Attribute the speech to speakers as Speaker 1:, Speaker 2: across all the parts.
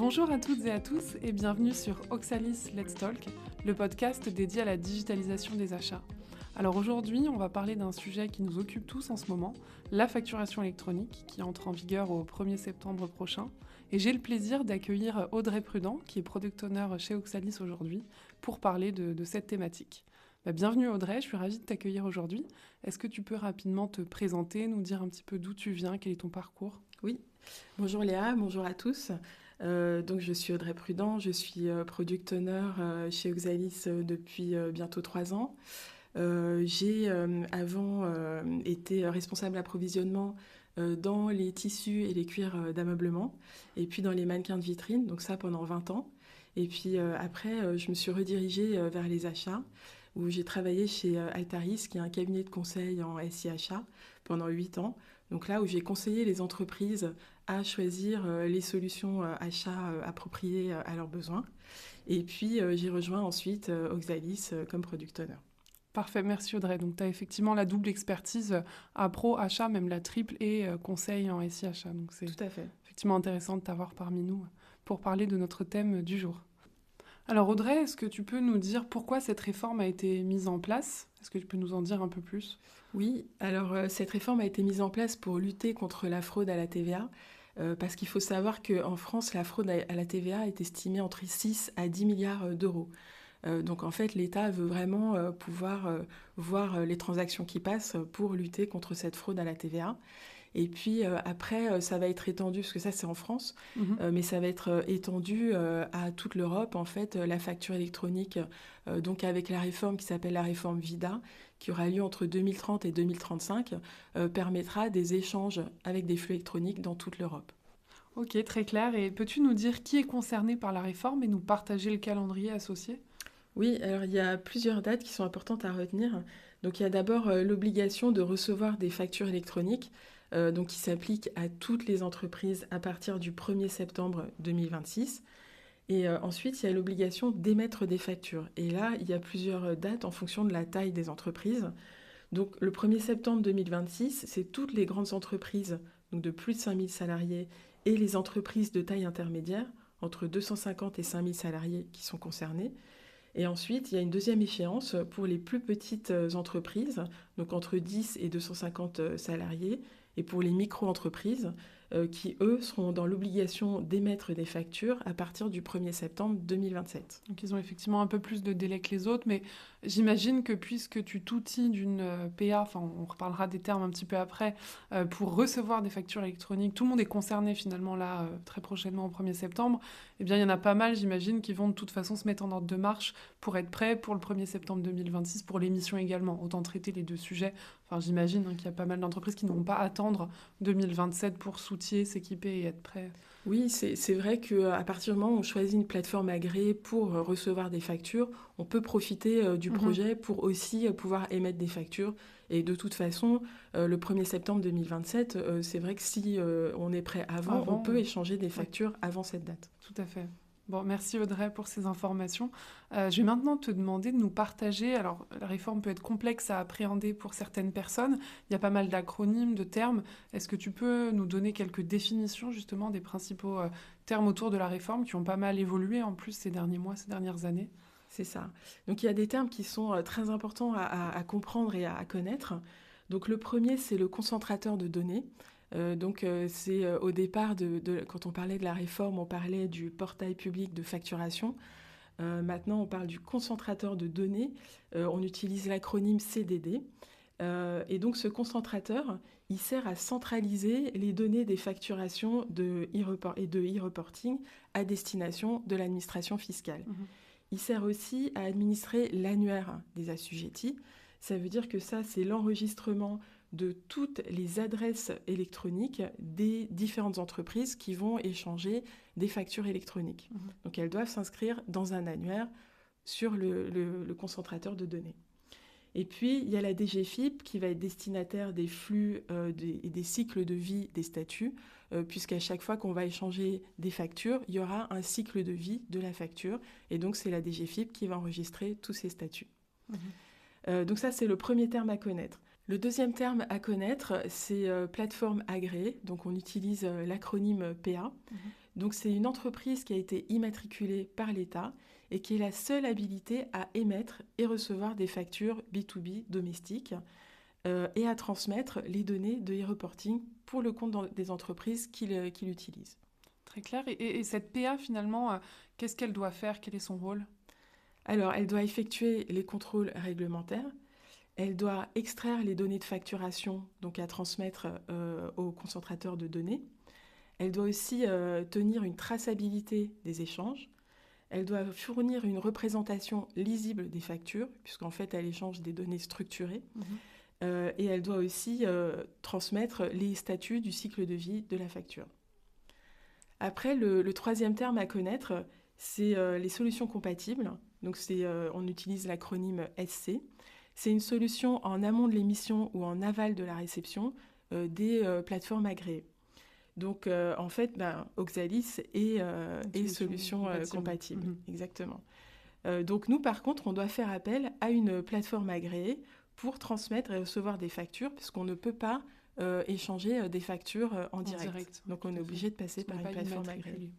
Speaker 1: Bonjour à toutes et à tous et bienvenue sur Oxalis Let's Talk, le podcast dédié à la digitalisation des achats. Alors aujourd'hui, on va parler d'un sujet qui nous occupe tous en ce moment, la facturation électronique qui entre en vigueur au 1er septembre prochain. Et j'ai le plaisir d'accueillir Audrey Prudent, qui est Product Owner chez Oxalis aujourd'hui, pour parler de cette thématique. Bienvenue Audrey, je suis ravie de t'accueillir aujourd'hui. Est-ce que tu peux rapidement te présenter, nous dire un petit peu d'où tu viens, quel est ton parcours ?
Speaker 2: Oui, bonjour Léa, bonjour à tous. Donc je suis Audrey Prudent, je suis Product Owner chez Oxalis depuis bientôt 3 ans. J'ai avant été responsable approvisionnement dans les tissus et les cuirs d'ameublement et puis dans les mannequins de vitrine, donc ça pendant 20 ans. Et puis après, je me suis redirigée vers les achats où j'ai travaillé chez Altaris, qui est un cabinet de conseil en SIachat pendant 8 ans. Donc là où j'ai conseillé les entreprises à choisir les solutions achats appropriées à leurs besoins. Et puis j'ai rejoint ensuite Oxalis comme Product Owner.
Speaker 1: Parfait, merci Audrey. Donc tu as effectivement la double expertise à pro, achat, même la triple et conseil en SI achat. Donc c'est
Speaker 2: Tout à fait.
Speaker 1: Effectivement intéressant de t'avoir parmi nous pour parler de notre thème du jour. Alors Audrey, est-ce que tu peux nous dire pourquoi cette réforme a été mise en place ? Est-ce que tu peux nous en dire un peu plus ?
Speaker 2: Oui, alors cette réforme a été mise en place pour lutter contre la fraude à la TVA. Parce qu'il faut savoir qu'en France, la fraude à la TVA est estimée entre 6 à 10 milliards d'euros. Donc en fait, l'État veut vraiment pouvoir voir les transactions qui passent pour lutter contre cette fraude à la TVA. Et puis après, ça va être étendu, parce que ça c'est en France, mais ça va être étendu à toute l'Europe. En fait, la facture électronique, donc avec la réforme qui s'appelle la réforme VIDA, qui aura lieu entre 2030 et 2035, permettra des échanges avec des flux électroniques dans toute l'Europe.
Speaker 1: Ok, très clair. Et peux-tu nous dire qui est concerné par la réforme et nous partager le calendrier associé ?
Speaker 2: Oui, alors il y a plusieurs dates qui sont importantes à retenir. Donc il y a d'abord l'obligation de recevoir des factures électroniques, donc qui s'applique à toutes les entreprises à partir du 1er septembre 2026. Et ensuite, il y a l'obligation d'émettre des factures. Et là, il y a plusieurs dates en fonction de la taille des entreprises. Donc le 1er septembre 2026, c'est toutes les grandes entreprises, donc de plus de 5000 salariés, et les entreprises de taille intermédiaire, entre 250 et 5000 salariés, qui sont concernées. Et ensuite, il y a une deuxième échéance pour les plus petites entreprises, donc entre 10 et 250 salariés, et pour les micro-entreprises qui, eux, seront dans l'obligation d'émettre des factures à partir du 1er septembre 2027.
Speaker 1: Donc ils ont effectivement un peu plus de délai que les autres, mais j'imagine que puisque tu t'outilles d'une PA, enfin on reparlera des termes un petit peu après, pour recevoir des factures électroniques, tout le monde est concerné finalement là très prochainement au 1er septembre, eh bien il y en a pas mal j'imagine qui vont de toute façon se mettre en ordre de marche pour être prêts pour le 1er septembre 2026, pour l'émission également, autant traiter les deux sujets. Enfin j'imagine qu'il y a pas mal d'entreprises qui ne vont pas attendre 2027 pour s'outiller, s'équiper et être prêts.
Speaker 2: Oui, c'est vrai qu'à partir du moment où on choisit une plateforme agréée pour recevoir des factures, on peut profiter du projet pour aussi pouvoir émettre des factures. Et de toute façon, le 1er septembre 2027, c'est vrai que si on est prêt avant, on peut échanger des factures avant cette date.
Speaker 1: Tout à fait. Bon, merci Audrey pour ces informations. Je vais maintenant te demander de nous partager, alors la réforme peut être complexe à appréhender pour certaines personnes, il y a pas mal d'acronymes, de termes. Est-ce que tu peux nous donner quelques définitions justement des principaux termes autour de la réforme qui ont pas mal évolué en plus ces derniers mois, ces dernières années ?
Speaker 2: C'est ça. Donc il y a des termes qui sont très importants à comprendre et à connaître. Donc le premier, c'est le concentrateur de données. C'est au départ, quand on parlait de la réforme, on parlait du portail public de facturation. Maintenant, on parle du concentrateur de données. On utilise l'acronyme CDD. Et donc, ce concentrateur, il sert à centraliser les données des facturations et de e-reporting à destination de l'administration fiscale. Il sert aussi à administrer l'annuaire des assujettis. Ça veut dire que ça, c'est l'enregistrement de toutes les adresses électroniques des différentes entreprises qui vont échanger des factures électroniques. Donc elles doivent s'inscrire dans un annuaire sur le concentrateur de données. Et puis il y a la DGFiP qui va être destinataire des flux et des cycles de vie des statuts, puisqu'à chaque fois qu'on va échanger des factures, il y aura un cycle de vie de la facture. Et donc c'est la DGFiP qui va enregistrer tous ces statuts. Donc ça, c'est le premier terme à connaître. Le deuxième terme à connaître, c'est plateforme agréée. Donc on utilise l'acronyme PA. Donc c'est une entreprise qui a été immatriculée par l'État et qui est la seule habilitée à émettre et recevoir des factures B2B domestiques et à transmettre les données de e-reporting pour le compte des entreprises qui l'utilisent.
Speaker 1: Très clair. Et cette PA, finalement, qu'est-ce qu'elle doit faire? Quel est son rôle?
Speaker 2: Alors, elle doit effectuer les contrôles réglementaires. Elle doit extraire les données de facturation, donc à transmettre au concentrateur de données. Elle doit aussi tenir une traçabilité des échanges. Elle doit fournir une représentation lisible des factures, puisqu'en fait, elle échange des données structurées. Et elle doit aussi transmettre les statuts du cycle de vie de la facture. Après, le troisième terme à connaître, c'est les solutions compatibles. Donc, on utilise l'acronyme SC. C'est une solution en amont de l'émission ou en aval de la réception des plateformes agréées. Donc, en fait, Oxalis est solution compatible. Exactement. Donc, nous, par contre, on doit faire appel à une plateforme agréée pour transmettre et recevoir des factures, puisqu'on ne peut pas échanger des factures en direct. Donc, on est obligé de passer par une plateforme agréée.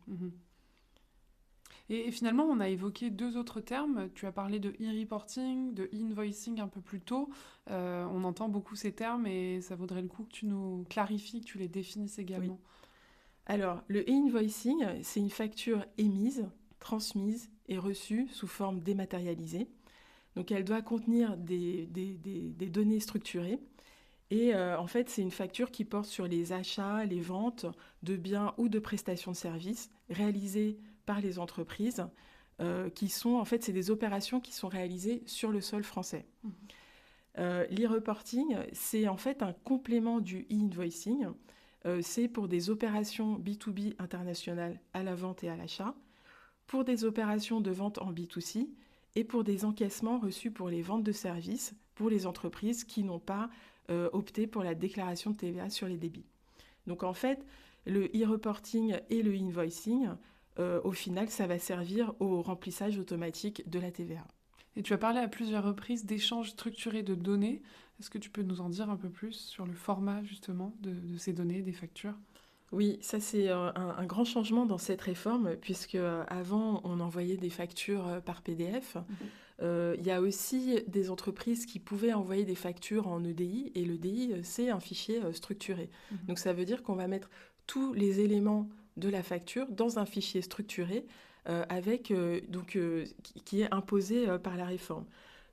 Speaker 1: Et finalement, on a évoqué 2 autres termes. Tu as parlé de e-reporting, de e-invoicing un peu plus tôt. On entend beaucoup ces termes et ça vaudrait le coup que tu nous clarifies, que tu les définisses également.
Speaker 2: Oui. Alors, le e-invoicing, c'est une facture émise, transmise et reçue sous forme dématérialisée. Donc, elle doit contenir des données structurées. Et en fait, c'est une facture qui porte sur les achats, les ventes de biens ou de prestations de services réalisées par les entreprises, qui sont, en fait, c'est des opérations qui sont réalisées sur le sol français. L'e-reporting, c'est en fait un complément du e-invoicing. C'est pour des opérations B2B internationales à la vente et à l'achat, pour des opérations de vente en B2C et pour des encaissements reçus pour les ventes de services pour les entreprises qui n'ont pas opté pour la déclaration de TVA sur les débits. Donc en fait, le e-reporting et le e-invoicing, au final, ça va servir au remplissage automatique de la TVA.
Speaker 1: Et tu as parlé à plusieurs reprises d'échanges structurés de données. Est-ce que tu peux nous en dire un peu plus sur le format justement de ces données, des factures ?
Speaker 2: Oui, ça c'est un grand changement dans cette réforme, puisque avant on envoyait des factures par PDF. Il y a aussi des entreprises qui pouvaient envoyer des factures en EDI, et l'EDI c'est un fichier structuré. Donc ça veut dire qu'on va mettre tous les éléments de la facture dans un fichier structuré qui est imposé par la réforme.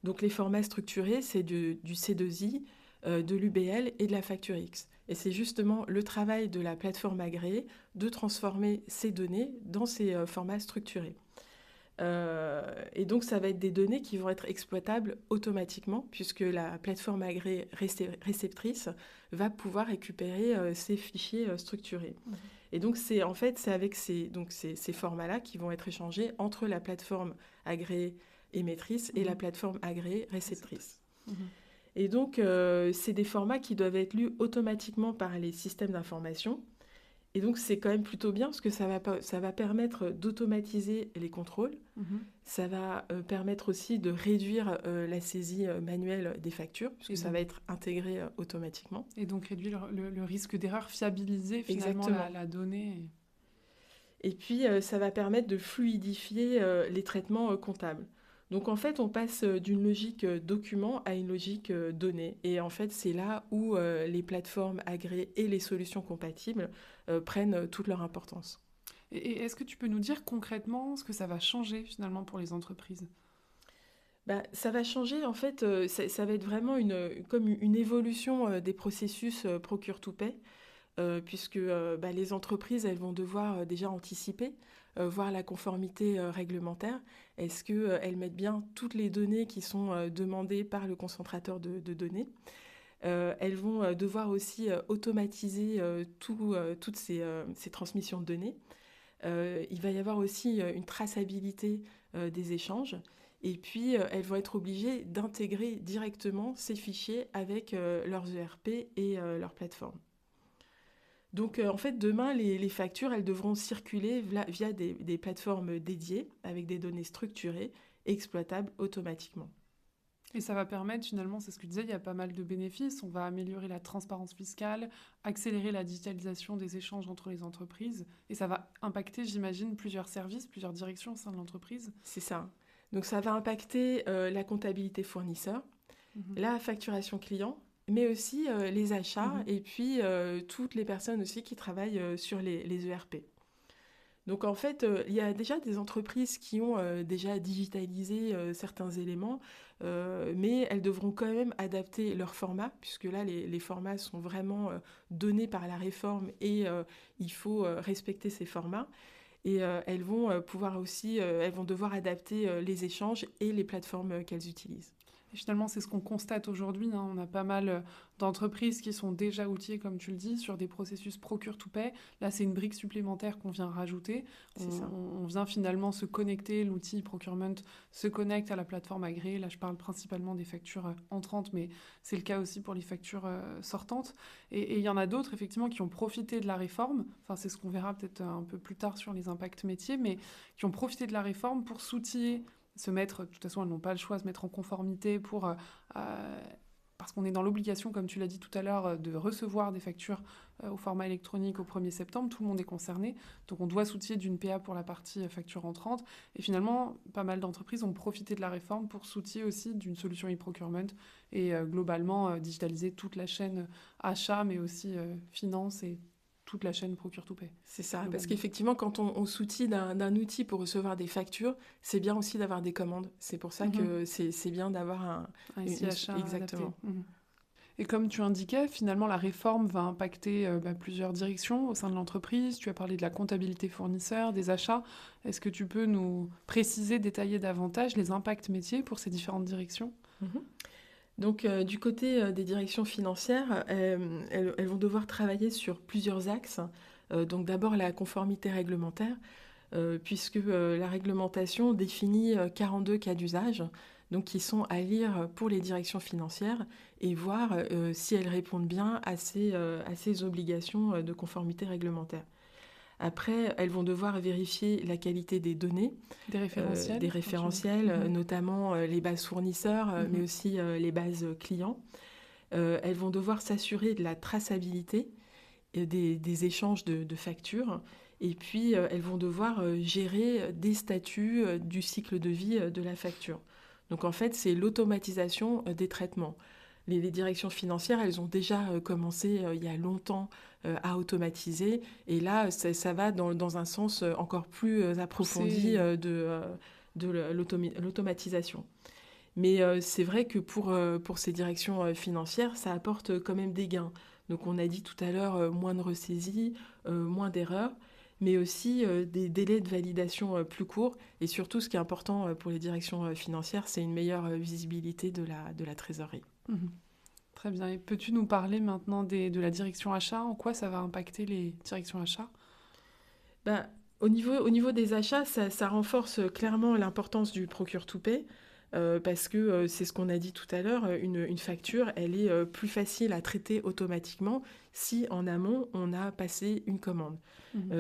Speaker 2: Donc les formats structurés, c'est du C2I, de l'UBL et de la facture X. Et c'est justement le travail de la plateforme agréée de transformer ces données dans ces formats structurés. Et donc ça va être des données qui vont être exploitables automatiquement, puisque la plateforme agréée réceptrice va pouvoir récupérer ces fichiers structurés. Et donc c'est avec ces formats-là qui vont être échangés entre la plateforme agréée émettrice et la plateforme agréée réceptrice. Et donc, c'est des formats qui doivent être lus automatiquement par les systèmes d'information. Et donc, c'est quand même plutôt bien parce que ça va permettre d'automatiser les contrôles. Ça va permettre aussi de réduire la saisie manuelle des factures, puisque ça va être intégré automatiquement.
Speaker 1: Et donc, réduire le risque d'erreur, fiabiliser finalement la donnée.
Speaker 2: Et puis, ça va permettre de fluidifier les traitements comptables. Donc en fait, on passe d'une logique document à une logique donnée. Et en fait, c'est là où les plateformes agréées et les solutions compatibles prennent toute leur importance.
Speaker 1: Et est-ce que tu peux nous dire concrètement ce que ça va changer finalement pour les entreprises ?
Speaker 2: Ça va changer, en fait, ça va être vraiment comme une évolution des processus procure-to-pay, puisque les entreprises, elles vont devoir déjà anticiper, voir la conformité réglementaire. Est-ce qu'elles mettent bien toutes les données qui sont demandées par le concentrateur de données ? Elles vont devoir aussi automatiser toutes ces transmissions de données. Il va y avoir aussi une traçabilité des échanges. Et puis, elles vont être obligées d'intégrer directement ces fichiers avec leurs ERP et leurs plateformes. Donc, en fait, demain, les factures, elles devront circuler via des plateformes dédiées avec des données structurées et exploitables automatiquement.
Speaker 1: Et ça va permettre finalement, c'est ce que tu disais, il y a pas mal de bénéfices. On va améliorer la transparence fiscale, accélérer la digitalisation des échanges entre les entreprises. Et ça va impacter, j'imagine, plusieurs services, plusieurs directions au sein de l'entreprise.
Speaker 2: C'est ça. Donc ça va impacter la comptabilité fournisseur,
Speaker 1: Mhm.
Speaker 2: la facturation client, mais aussi les achats
Speaker 1: Mhm.
Speaker 2: et puis toutes les personnes aussi qui travaillent sur les ERP. Donc en fait, il y a déjà des entreprises qui ont déjà digitalisé certains éléments, mais elles devront quand même adapter leur format, puisque là, les formats sont vraiment donnés par la réforme et il faut respecter ces formats. Et elles vont pouvoir aussi, elles vont devoir adapter les échanges et les plateformes qu'elles utilisent.
Speaker 1: Et finalement, c'est ce qu'on constate aujourd'hui, hein. On a pas mal d'entreprises qui sont déjà outillées, comme tu le dis, sur des processus procure-to-pay. Là, c'est une brique supplémentaire qu'on vient rajouter.
Speaker 2: C'est ça.
Speaker 1: On vient finalement se connecter, l'outil procurement se connecte à la plateforme agréée. Là, je parle principalement des factures entrantes, mais c'est le cas aussi pour les factures sortantes. Et il y en a d'autres, effectivement, qui ont profité de la réforme. Enfin, c'est ce qu'on verra peut-être un peu plus tard sur les impacts métiers, mais qui ont profité de la réforme pour s'outiller, se mettre, de toute façon, elles n'ont pas le choix, se mettre en conformité pour, parce qu'on est dans l'obligation, comme tu l'as dit tout à l'heure, de recevoir des factures au format électronique au 1er septembre. Tout le monde est concerné. Donc, on doit s'outiller d'une PA pour la partie facture entrante. Et finalement, pas mal d'entreprises ont profité de la réforme pour s'outiller aussi d'une solution e-procurement et globalement digitaliser toute la chaîne achat, mais aussi finance et toute la chaîne procure-to-pay.
Speaker 2: C'est ça, parce qu'effectivement, quand on s'outille d'un outil pour recevoir des factures, c'est bien aussi d'avoir des commandes. C'est pour ça que c'est bien d'avoir
Speaker 1: un SI-achat
Speaker 2: exactement.
Speaker 1: Adapté. Et comme tu indiquais, finalement, la réforme va impacter plusieurs directions au sein de l'entreprise. Tu as parlé de la comptabilité fournisseur, des achats. Est-ce que tu peux nous préciser, détailler davantage les impacts métiers pour ces différentes directions ?
Speaker 2: Mhm. Donc, du côté des directions financières, elles vont devoir travailler sur plusieurs axes. Donc, d'abord, la conformité réglementaire, puisque la réglementation définit 42 cas d'usage, donc qui sont à lire pour les directions financières et voir si elles répondent bien à ces obligations de conformité réglementaire. Après, elles vont devoir vérifier la qualité des données,
Speaker 1: des
Speaker 2: référentiels, notamment les bases fournisseurs, mais aussi les bases clients. Elles vont devoir s'assurer de la traçabilité des échanges de factures. Et puis, elles vont devoir gérer des statuts du cycle de vie de la facture. Donc, en fait, c'est l'automatisation des traitements. Les directions financières, elles ont déjà commencé il y a longtemps à automatiser. Et là, ça va dans un sens encore plus approfondi de l'automatisation. Mais c'est vrai que pour ces directions financières, ça apporte quand même des gains. Donc on a dit tout à l'heure moins de ressaisies, moins d'erreurs, mais aussi des délais de validation plus courts. Et surtout, ce qui est important pour les directions financières, c'est une meilleure visibilité de la trésorerie.
Speaker 1: Très bien. Et peux-tu nous parler maintenant de la direction achat ? En quoi ça va impacter les directions achats ?
Speaker 2: Au niveau des achats, ça renforce clairement l'importance du procure-to-pay. Parce que c'est ce qu'on a dit tout à l'heure, une facture, elle est plus facile à traiter automatiquement si en amont, on a passé une commande.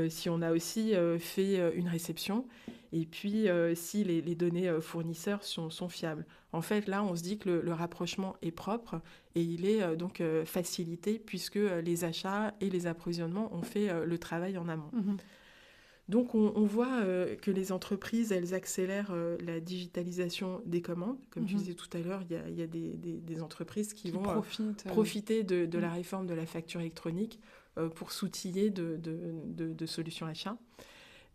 Speaker 2: Si on a aussi fait une réception, et puis si les données fournisseurs sont fiables. En fait, là, on se dit que le rapprochement est propre et il est donc facilité puisque les achats et les approvisionnements ont fait le travail en amont. Donc, on voit que les entreprises, elles accélèrent la digitalisation des commandes. Comme tu disais tout à l'heure, il y a des entreprises qui vont profiter de la réforme de la facture électronique pour s'outiller de solutions achats.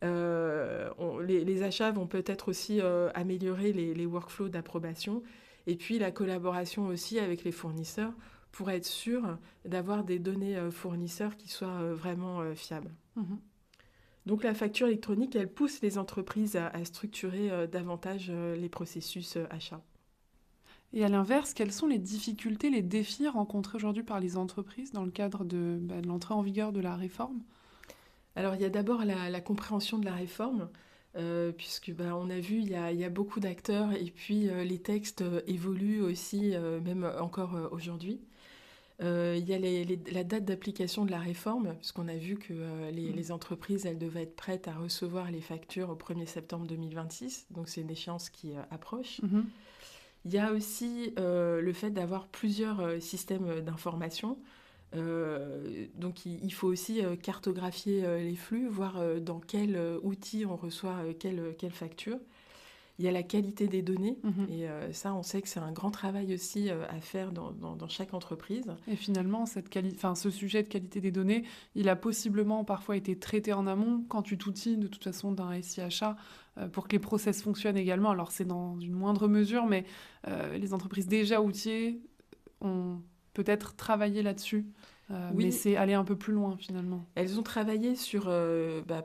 Speaker 2: Les achats vont peut-être aussi améliorer les workflows d'approbation et puis la collaboration aussi avec les fournisseurs pour être sûr d'avoir des données fournisseurs qui soient vraiment fiables. Donc la facture électronique, elle pousse les entreprises à structurer davantage les processus achats.
Speaker 1: Et à l'inverse, quelles sont les difficultés, les défis rencontrés aujourd'hui par les entreprises dans le cadre de l'entrée en vigueur de la réforme ?
Speaker 2: Alors il y a d'abord la compréhension de la réforme, puisque on a vu il y a beaucoup d'acteurs et puis les textes évoluent aussi, même encore aujourd'hui. Il y a la date d'application de la réforme, puisqu'on a vu que les entreprises, elles devaient être prêtes à recevoir les factures au 1er septembre 2026, donc c'est une échéance qui approche. Il y a aussi le fait d'avoir plusieurs systèmes d'information. Donc il faut aussi cartographier les flux, voir dans quel outil on reçoit quelle facture. Il y a la qualité des données,
Speaker 1: Mhm.
Speaker 2: et ça, on sait que c'est un grand travail aussi à faire dans chaque entreprise.
Speaker 1: Et finalement, ce sujet de qualité des données, il a possiblement parfois été traité en amont quand tu t'outilles de toute façon d'un SI achat pour que les process fonctionnent également. Alors c'est dans une moindre mesure, mais les entreprises déjà outillées ont peut-être travaillé là-dessus. Mais
Speaker 2: Oui,
Speaker 1: c'est aller un peu plus loin finalement.
Speaker 2: elles ont travaillé sur,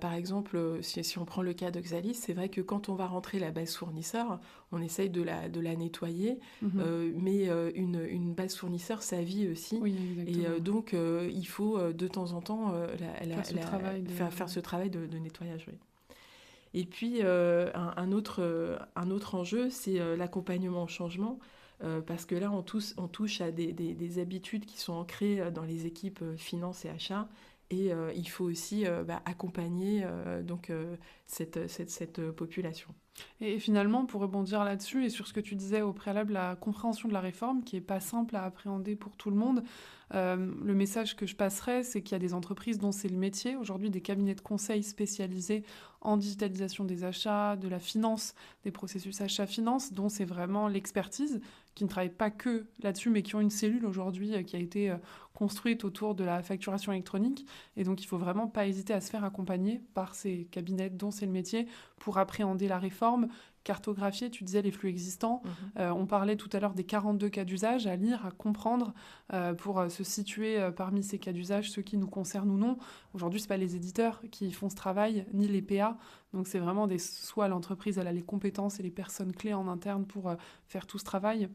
Speaker 2: par exemple, si on prend le cas d'Oxalis, c'est vrai que quand on va rentrer la base fournisseur, on essaye de la nettoyer,
Speaker 1: Mhm.
Speaker 2: mais une base fournisseur, ça vit aussi.
Speaker 1: Oui,
Speaker 2: Et
Speaker 1: exactement.
Speaker 2: donc, il faut de temps en temps faire ce travail de nettoyage. Oui. Et puis, un autre enjeu, c'est l'accompagnement au changement. Parce que là, on touche à des habitudes qui sont ancrées dans les équipes finance et achat. Et il faut aussi accompagner cette population.
Speaker 1: Et finalement, pour rebondir là-dessus et sur ce que tu disais au préalable, la compréhension de la réforme, qui n'est pas simple à appréhender pour tout le monde, le message que je passerais, c'est qu'il y a des entreprises dont c'est le métier, aujourd'hui des cabinets de conseil spécialisés en digitalisation des achats, de la finance, des processus achat-finance, dont c'est vraiment l'expertise, qui ne travaillent pas que là-dessus, mais qui ont une cellule aujourd'hui qui a été construite autour de la facturation électronique. Et donc, il ne faut vraiment pas hésiter à se faire accompagner par ces cabinets dont c'est le métier pour appréhender la réforme, cartographier, tu disais, les flux existants. On parlait tout à l'heure des 42 cas d'usage à lire, à comprendre, pour se situer parmi ces cas d'usage, ceux qui nous concernent ou non. Aujourd'hui, ce n'est pas les éditeurs qui font ce travail, ni les PA. Donc c'est vraiment soit l'entreprise, elle a les compétences et les personnes clés en interne pour faire tout ce travail,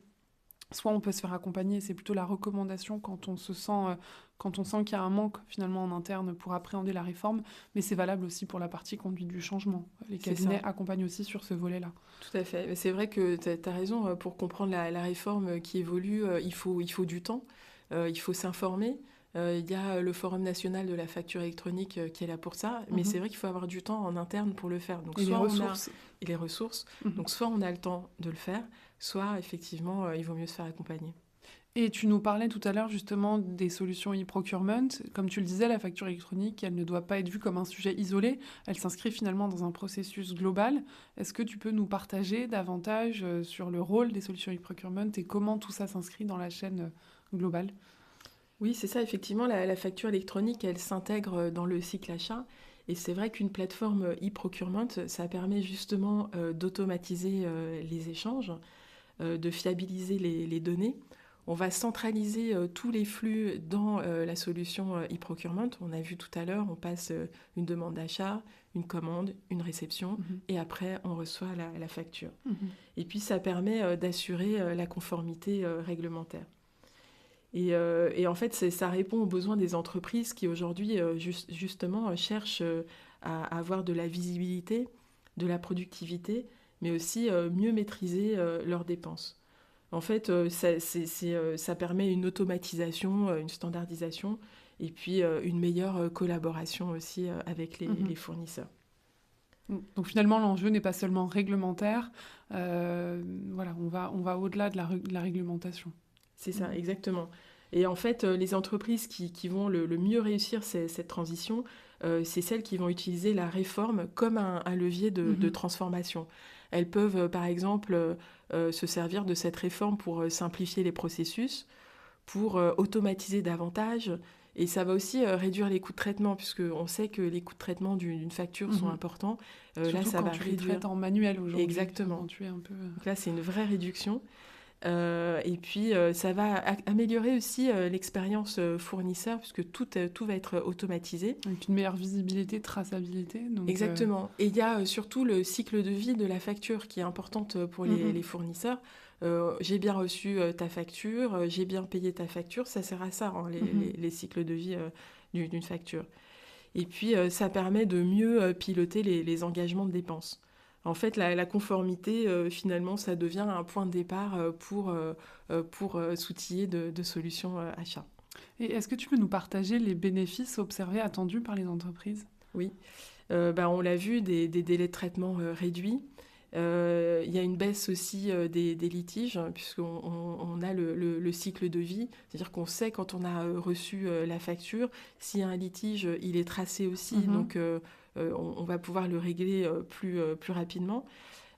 Speaker 1: soit on peut se faire accompagner, c'est plutôt la recommandation quand on sent qu'il y a un manque finalement en interne pour appréhender la réforme, mais c'est valable aussi pour la partie conduite du changement. Les
Speaker 2: C'est
Speaker 1: cabinets
Speaker 2: ça,
Speaker 1: accompagnent aussi sur ce volet-là.
Speaker 2: tout à fait. Mais c'est vrai que tu as raison, pour comprendre la réforme qui évolue, il faut du temps, il faut s'informer. Il y a le Forum national de la facture électronique qui est là pour ça, mais
Speaker 1: Mhm.
Speaker 2: c'est vrai qu'il faut avoir du temps en interne pour le faire. Donc
Speaker 1: Et les
Speaker 2: soit on a
Speaker 1: ressources.
Speaker 2: et les ressources,
Speaker 1: Mhm.
Speaker 2: donc soit on a le temps de le faire, soit effectivement il vaut mieux se faire accompagner.
Speaker 1: Et tu nous parlais tout à l'heure justement des solutions e-procurement. Comme tu le disais, la facture électronique, elle ne doit pas être vue comme un sujet isolé. Elle s'inscrit finalement dans un processus global. Est-ce que tu peux nous partager davantage sur le rôle des solutions e-procurement et comment tout ça s'inscrit dans la chaîne globale?
Speaker 2: Oui, c'est ça, effectivement, la facture électronique, elle s'intègre dans le cycle achat. Et c'est vrai qu'une plateforme e-procurement, ça permet justement d'automatiser les échanges, de fiabiliser les données. On va centraliser tous les flux dans la solution e-procurement. On a vu tout à l'heure, on passe une demande d'achat, une commande, une réception,
Speaker 1: Mhm.
Speaker 2: et après on reçoit la facture.
Speaker 1: Mhm.
Speaker 2: Et puis ça permet d'assurer la conformité réglementaire. Et en fait, ça répond aux besoins des entreprises qui aujourd'hui, justement, cherchent à avoir de la visibilité, de la productivité, mais aussi mieux maîtriser leurs dépenses. En fait, ça permet une automatisation, une standardisation, et puis une meilleure collaboration aussi avec
Speaker 1: Mhm.
Speaker 2: les fournisseurs.
Speaker 1: Donc finalement, l'enjeu n'est pas seulement réglementaire. Voilà, on va au-delà de la réglementation.
Speaker 2: C'est ça,
Speaker 1: Mhm.
Speaker 2: exactement. Et en fait, les entreprises qui vont le mieux réussir cette transition, c'est celles qui vont utiliser la réforme comme un levier de
Speaker 1: Mhm.
Speaker 2: transformation. Elles peuvent, par exemple, se servir de cette réforme pour simplifier les processus, pour automatiser davantage. Et ça va aussi réduire les coûts de traitement, puisqu'on sait que les coûts de traitement d'une facture sont
Speaker 1: Mhm.
Speaker 2: importants. Là,
Speaker 1: Surtout
Speaker 2: ça
Speaker 1: quand
Speaker 2: va
Speaker 1: tu les
Speaker 2: réduire.
Speaker 1: traites en manuel aujourd'hui, enfin, quand
Speaker 2: Exactement.
Speaker 1: tu es un peu...
Speaker 2: Donc là, c'est une vraie réduction. Et puis, ça va améliorer aussi l'expérience fournisseur, puisque tout va être automatisé.
Speaker 1: avec une meilleure visibilité, traçabilité. Donc,
Speaker 2: Exactement. Et il y a surtout le cycle de vie de la facture qui est importante pour les fournisseurs. J'ai bien reçu ta facture, j'ai bien payé ta facture, ça sert à ça, hein,
Speaker 1: mhm.
Speaker 2: les cycles de vie d'une facture. Et puis, ça permet de mieux piloter les engagements de dépenses. En fait, la conformité, finalement, ça devient un point de départ pour s'outiller de solutions achats.
Speaker 1: Et est-ce que tu peux nous partager les bénéfices observés, attendus par les entreprises?
Speaker 2: Oui. On l'a vu, des délais de traitement réduits, Il y a une baisse aussi des litiges, puisqu'on a le cycle de vie, c'est-à-dire qu'on sait quand on a reçu la facture, s'il y a un litige, il est tracé aussi, donc on va pouvoir le régler plus rapidement.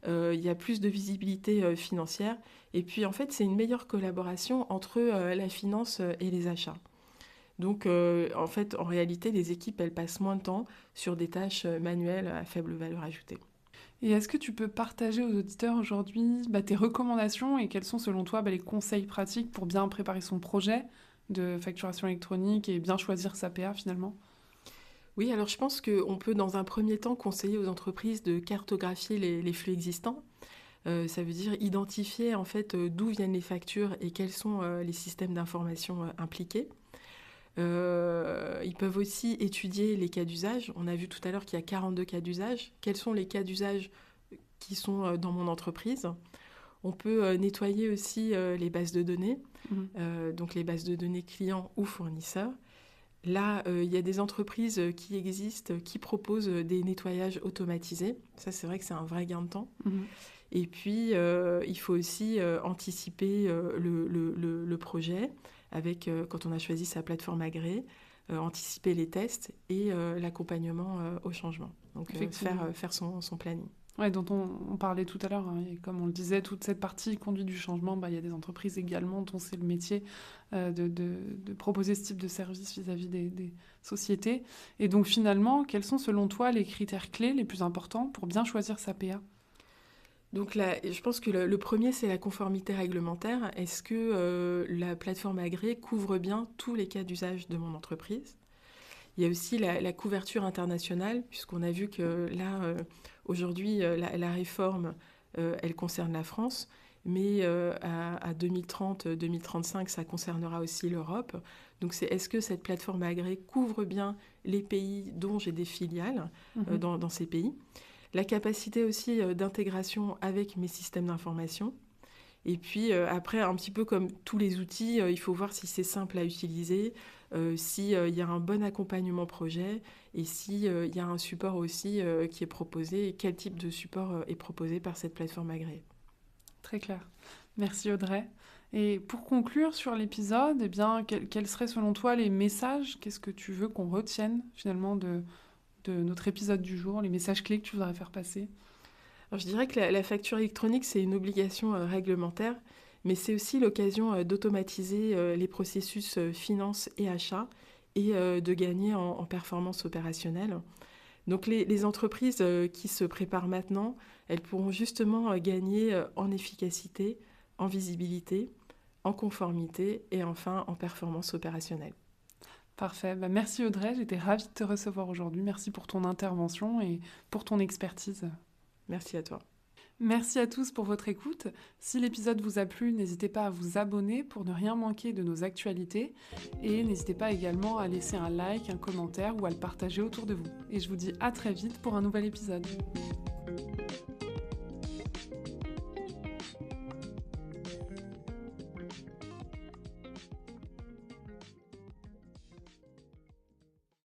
Speaker 2: Il y a plus de visibilité financière, et puis en fait c'est une meilleure collaboration entre la finance et les achats. Donc en fait, en réalité, les équipes, elles passent moins de temps sur des tâches manuelles à faible valeur ajoutée.
Speaker 1: Et est-ce que tu peux partager aux auditeurs aujourd'hui tes recommandations et quels sont selon toi les conseils pratiques pour bien préparer son projet de facturation électronique et bien choisir sa PA finalement?
Speaker 2: Oui, alors je pense qu'on peut dans un premier temps conseiller aux entreprises de cartographier les flux existants. Ça veut dire identifier en fait d'où viennent les factures et quels sont les systèmes d'information impliqués. Ils peuvent aussi étudier les cas d'usage. On a vu tout à l'heure qu'il y a 42 cas d'usage. Quels sont les cas d'usage qui sont dans mon entreprise? On peut nettoyer aussi les bases de données, donc les bases de données clients ou fournisseurs. Là, il y a des entreprises qui existent, qui proposent des nettoyages automatisés. Ça, c'est vrai que c'est un vrai gain de temps. Et puis, il faut aussi anticiper le projet avec, quand on a choisi sa plateforme agréée, anticiper les tests et l'accompagnement au changement. Donc, faire son planning.
Speaker 1: Ouais, dont on parlait tout à l'heure, et comme on le disait, toute cette partie conduite du changement, il y a des entreprises également dont c'est le métier de proposer ce type de service vis-à-vis des sociétés. Et donc finalement, quels sont selon toi les critères clés les plus importants pour bien choisir sa PA?
Speaker 2: Donc là, je pense que le premier, c'est la conformité réglementaire. Est-ce que la plateforme agréée couvre bien tous les cas d'usage de mon entreprise? Il y a aussi la couverture internationale, puisqu'on a vu que là, aujourd'hui, la réforme, elle concerne la France, mais à 2030-2035, ça concernera aussi l'Europe. Donc est-ce que cette plateforme agréée couvre bien les pays dont j'ai des filiales dans ces pays? La capacité aussi d'intégration avec mes systèmes d'information. Et puis après, un petit peu comme tous les outils, il faut voir si c'est simple à utiliser, s'il y a un bon accompagnement projet et s'il y a un support aussi qui est proposé et quel type de support est proposé par cette plateforme agréée.
Speaker 1: Très clair. Merci Audrey. Et pour conclure sur l'épisode, quels seraient selon toi les messages? Qu'est-ce que tu veux qu'on retienne finalement de notre épisode du jour, les messages clés que tu voudrais faire passer?
Speaker 2: Alors, je dirais que la facture électronique, c'est une obligation réglementaire, mais c'est aussi l'occasion d'automatiser les processus finance et achat et de gagner en performance opérationnelle. Donc les entreprises qui se préparent maintenant, elles pourront justement gagner en efficacité, en visibilité, en conformité et enfin en performance opérationnelle.
Speaker 1: Parfait. Merci Audrey, j'étais ravie de te recevoir aujourd'hui. Merci pour ton intervention et pour ton expertise.
Speaker 2: Merci à toi.
Speaker 1: Merci à tous pour votre écoute. Si l'épisode vous a plu, n'hésitez pas à vous abonner pour ne rien manquer de nos actualités. Et n'hésitez pas également à laisser un like, un commentaire ou à le partager autour de vous. Et je vous dis à très vite pour un nouvel épisode.